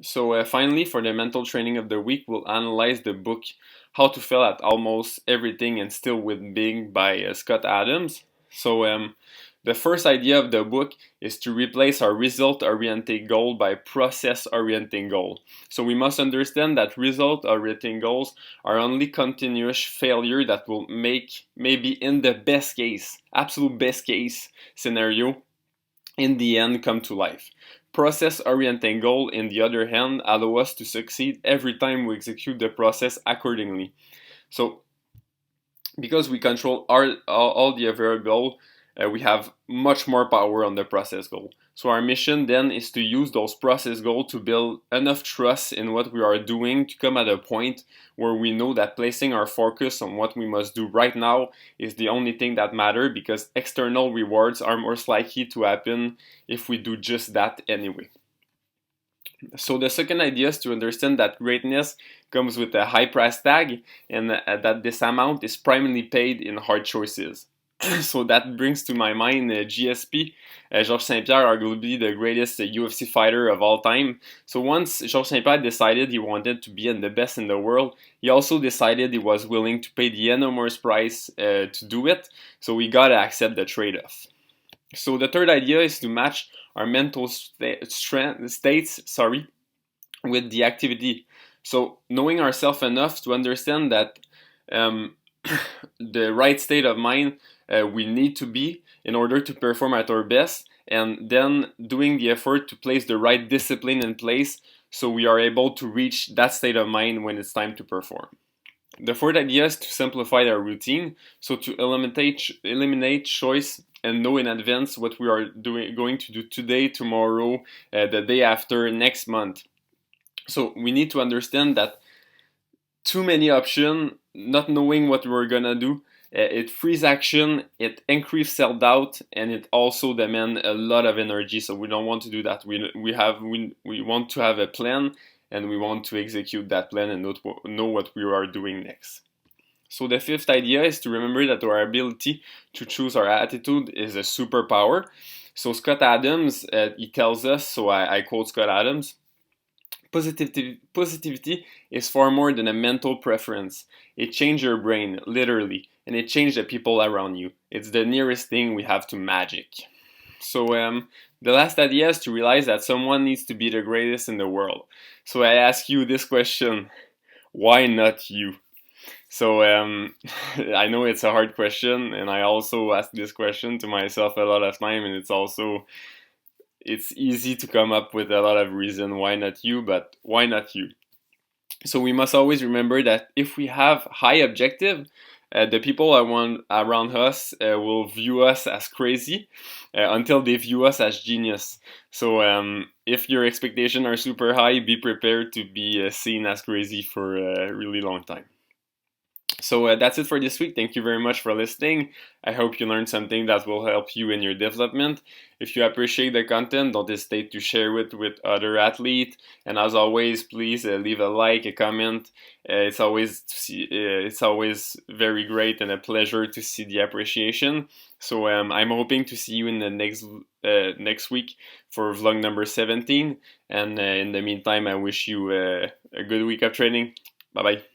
So finally, for the mental training of the week, we'll analyze the book How to Fail at Almost Everything and Still Win Big by Scott Adams. So the first idea of the book is to replace our result-oriented goal by process-oriented goal. So we must understand that result-oriented goals are only continuous failure that will make, maybe in the best case, absolute best case scenario, in the end come to life. Process-oriented goals, in the other hand, allow us to succeed every time we execute the process accordingly. So, because we control all the variables, we have much more power on the process goal. So our mission then is to use those process goals to build enough trust in what we are doing to come at a point where we know that placing our focus on what we must do right now is the only thing that matters, because external rewards are most likely to happen if we do just that anyway. So the second idea is to understand that greatness comes with a high price tag, and that this amount is primarily paid in hard choices. So that brings to my mind GSP, Georges St-Pierre, arguably the greatest UFC fighter of all time. So once Georges St-Pierre decided he wanted to be the best in the world, he also decided he was willing to pay the enormous price to do it. So we gotta accept the trade-off. So the third idea is to match our mental states, with the activity. So knowing ourselves enough to understand that um, the right state of mind we need to be in order to perform at our best, and then doing the effort to place the right discipline in place so we are able to reach that state of mind when it's time to perform. The fourth idea is to simplify our routine, so to eliminate choice and know in advance what we are going to do today, tomorrow, the day after, next month. So we need to understand that too many options, not knowing what we're gonna do, it frees action, it increases self-doubt, and it also demands a lot of energy. So we don't want to do that. We want to have a plan, and we want to execute that plan and know what we are doing next. So the fifth idea is to remember that our ability to choose our attitude is a superpower. So Scott Adams, he tells us, so I quote Scott Adams, positivity is far more than a mental preference. It changes your brain, literally, and it changes the people around you. It's the nearest thing we have to magic. So the last idea is to realize that someone needs to be the greatest in the world. So I ask you this question: why not you? So I know it's a hard question, and I also ask this question to myself a lot of time, and it's easy to come up with a lot of reason why not you, but why not you? So we must always remember that if we have high objective, the people around us will view us as crazy until they view us as genius. So if your expectations are super high, be prepared to be seen as crazy for a really long time. So that's it for this week. Thank you very much for listening. I hope you learned something that will help you in your development. If you appreciate the content, don't hesitate to share it with other athletes. And as always, please leave a like, a comment. It's always very great and a pleasure to see the appreciation. So I'm hoping to see you in the next week for vlog number 17. And in the meantime, I wish you a good week of training. Bye bye.